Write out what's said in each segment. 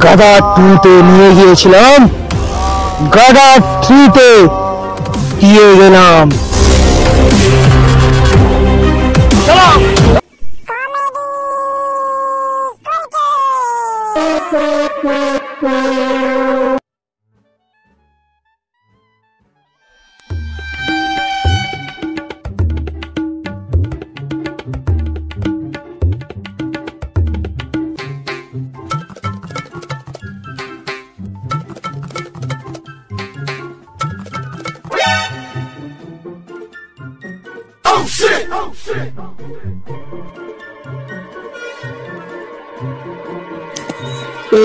গাদা 2-তে নিয়ে গিয়েছিলাম, গাদা 3-তে দিয়ে গেলাম।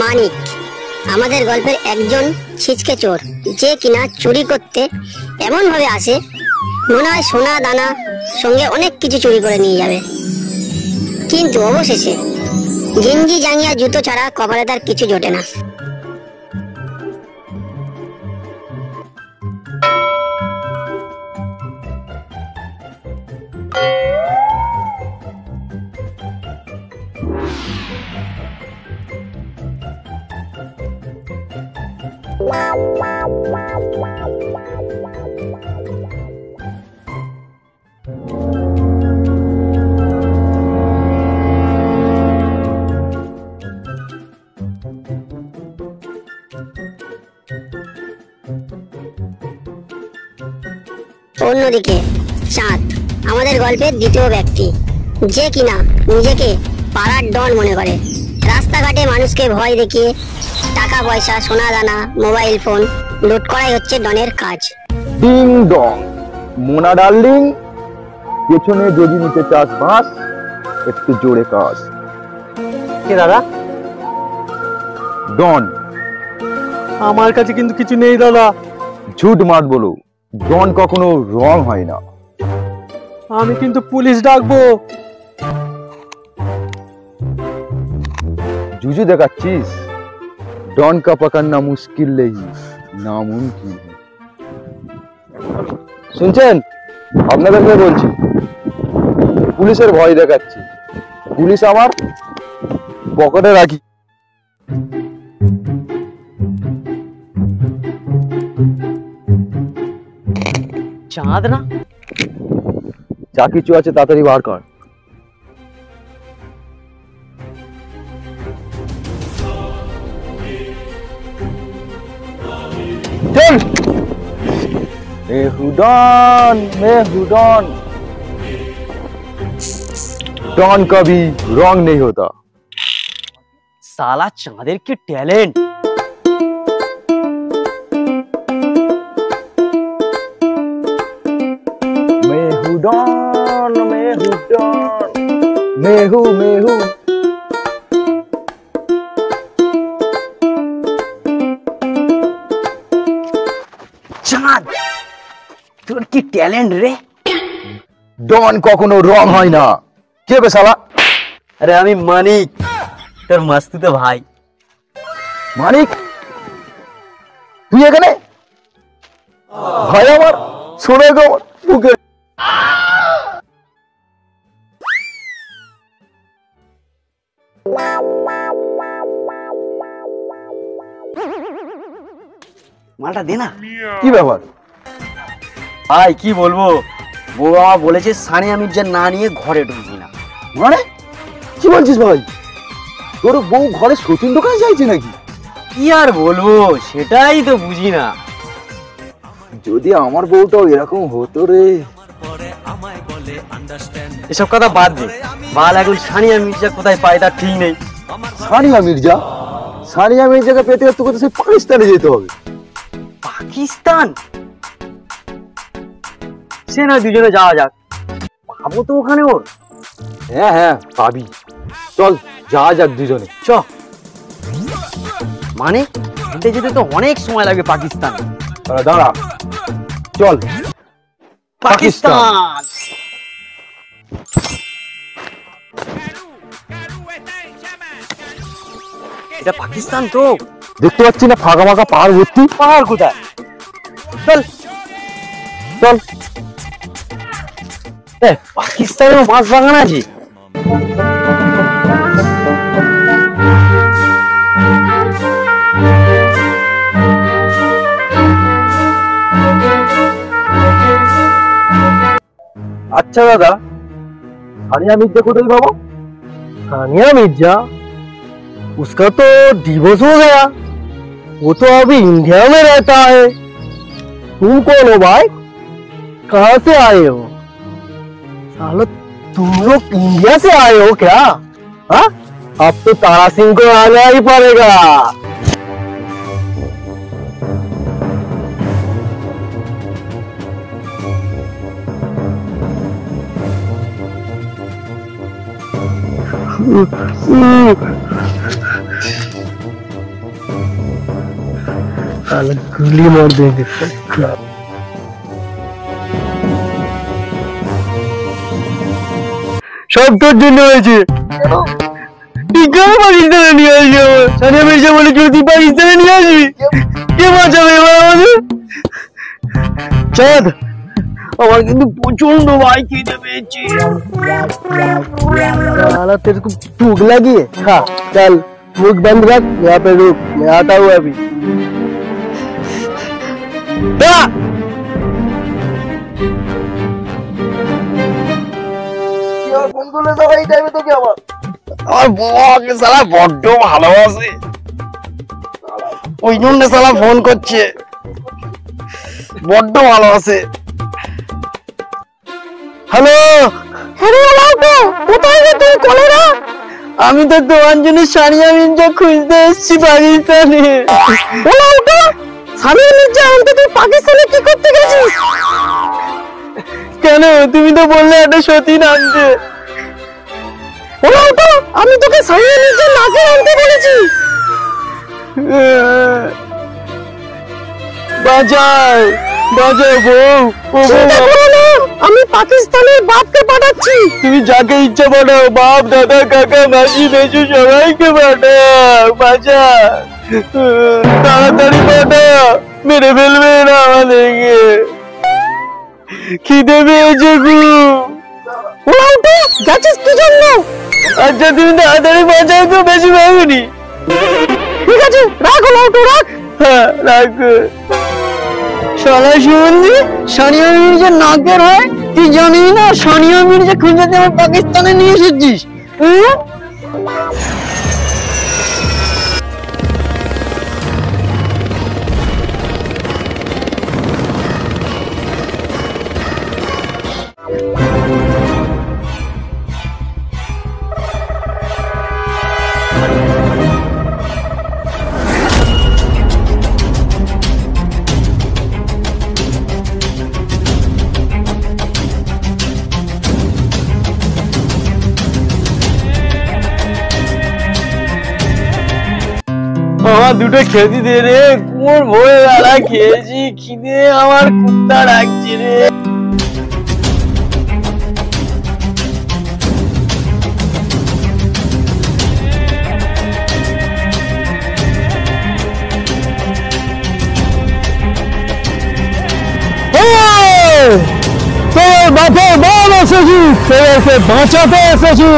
মানিক আমাদের গল্পের একজন ছিচকে চোর, যে কিনা চুরি করতে এমন ভাবে আসে মনে হয় সোনা দানা সঙ্গে অনেক কিছু চুরি করে নিয়ে যাবে, কিন্তু অবশেষে গেঞ্জি জাঙ্গিয়া জুতো ছাড়া কপালে তার কিছু জোটে না। অন্যদিকে চাঁদ আমাদের গল্পের দ্বিতীয় ব্যক্তি, যে কিনা নিজেকে পাড়ার ডন মনে করে। রাস্তাঘাটে মানুষকে ভয় দেখিয়ে টাকা পয়সা সোনা দানা মোবাইল ফোন লুট করাই হচ্ছে ডনের কাজ। ডিং ডং মোনা ডার্লিং, পেছনে যদি নিতে চাস বাস, একটু জোরে কাজ। কে দাদা? ডন। আমার কাছে কিন্তু কিছু নেই দাদা। ঝুট মাত বলো, ডন কখনো রং হয় না। আমি কিন্তু পুলিশ ডাকবো। जुजू দেখাচ্ছিস? डॉन का पकड़ना मुश्किल नहीं नामुमकिन है। শুনছেন? আপনাদেরকে বলছি, পুলিশের ভয় দেখাচ্ছি। পুলিশ আমার পকেটে রাখি। চাঁদ না? যা কিছু আছে তাড়াতাড়ি বার কর। चल मैं हूँ डॉन। डॉन कभी रॉन्ग नहीं होता। साला चांदेर की टैलेंट। मैं हूँ डॉन। मैं हूँ চাঁদ, তোর কি ট্যালেন্ট রে। ডন কখনো রং হয় না। কে বে শালা? আরে আমি মানিক, তোর মাস্তুতো ভাই। মানিক, তুই এখানে? ভাই আমার, শোনে গো বুকে। মালটা দে না। কি ব্যাপার ভাই? কি বলবো, বউ আমার বলেছে সানিয়া মির্জা না নিয়ে ঘরে ঢুকবি না। মানে কি বলছিস ভাই? তোর বউ ঘরে সচিন দোকানে যাইছে নাকি? কি আর বলবো, সেটাই তো বুঝি না। যদি আমার বউটাও এরকম হতো রে। এসব কথা বাদ দে, বাল এখন সানিয়া মির্জা কোথায় পায় তার ঠিক নেই। সানিয়া মির্জাকে পেতে তোকে তো সেই পাকিস্তানে যেতে হবে। পাকিস্তান? সে না দুজনে যাওয়া যাক, পাবো তো ওখানে ওর। হ্যাঁ পাবি, চল যাওয়া যাক দুজনে। চ। মানে হেঁটে যেতে তো অনেক সময় লাগবে পাকিস্তান। দাঁড়া, চল পাকিস্তান। এটা পাকিস্তান তো। দেখতে পাচ্ছি না ফাঁকা ফাঁকা পাহাড় ভর্তি। পাহাড় কোথায়? চল চল। পাকিস্তানের মাছ বাগান আছে। अच्छा दादा, सानिया मिर्जा कोথায় पाবো? सानिया मिर्जा, उसका तो डिवोर्स हो गया। वो तो अभी इंडिया में रहता है। तुम कौन हो भाई? कहाँ से आए हो? सालो तुम लोग इंडिया से आए हो क्या? हाँ? अब तो तारा सिंह को आना ही पड़ेगा। गुली मार देंगे। সব তোর জন্য হয়েছে। পাকিস্তানে নিয়ে আসবি। সানিয়া মির্জা বলে যদি পাকিস্তানে নিয়ে আসবি, কে বাঁচাবে এবার আমাদের? চাঁদ, আমার কিন্তু প্রচন্ড ভাই খিদে পেয়েছে। साला तेरे को भूख लगी है? हाँ चल मुख बंद रख, यहाँ पे रुक, मैं आता हूँ अभी। ফোন করলে তো এই টাইমে তো কি আমার বউকে শালা বড্ড ভালোবাসে, ওই জন্য শালা ফোন করছে, বড্ড ভালোবাসে। হ্যালো কোথায় রে তুই? কলেরা, আমি তো তোমার জন্য সানিয়া মির্জা খুঁজতে এসেছি পাকিস্তানে। সানিয়া মির্জা আনতে তুই পাকিস্তানে কি করতে গেছিস? কেন, তুমি তো বললে একটা সতীন আনতে। আমি তোকে সানিয়া মির্জা নাকে আনতে বলেছি। বাঁচাও বাঁচাও বউ, আমি পাকিস্তানের বাপকে পাঠাচ্ছি। তুমি যাকে ইচ্ছা পাঠাও, বাপ দাদা কাকা মাসি মেসু সবাইকে পাঠাও। বাঁচা, তাড়াতাড়ি পাঠাও, মেরে ফেলবে না আমাদেরকে, খিদে পেয়েছে যাচ্ছিস কি জন্য? আচ্ছা তুমি তাড়াতাড়ি বাঁচাও তো, বেশি ভাবুনি। ঠিক আছে রাখো, লাউটো রাখ। হ্যাঁ রাখো। শালা শুনলি, সানিয়া মির্জা নাকের হয়, তুই জানিস না সানিয়া মির্জা খুঁজে আমার পাকিস্তানে নিয়ে এসেছিস। আমার দুটো খেতে দে রে, কোমর ভরে বেলা খেয়েছি, খিদে আমার কুত্তা ডাকছে রে। তোর বাপের বল এসেছি, তোকে বাঁচাতে এসেছি।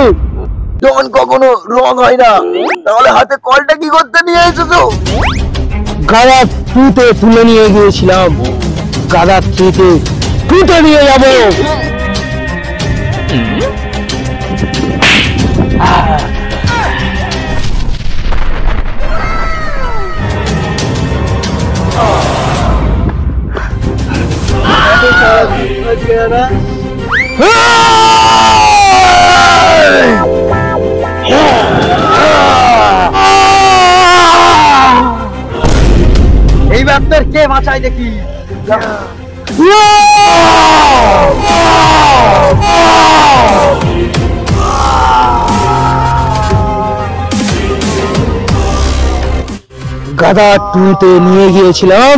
যখন কখনো রং হয় না, তাহলে হাতে কলটা কি করতে নিয়ে এসেছো? গাদা টুতে তুলে নিয়ে গিয়েছিলাম, গাদা থ্রিতে টুতে নিয়ে যাবো। এইবার তোর কে বাঁচায় দেখি। গাদা টুতে নিয়ে গিয়েছিলাম,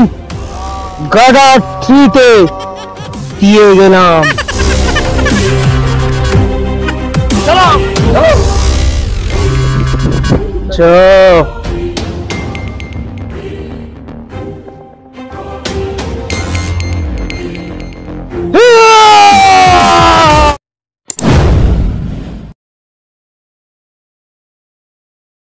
গাদা থ্রিতে দিয়ে গেলাম। চলো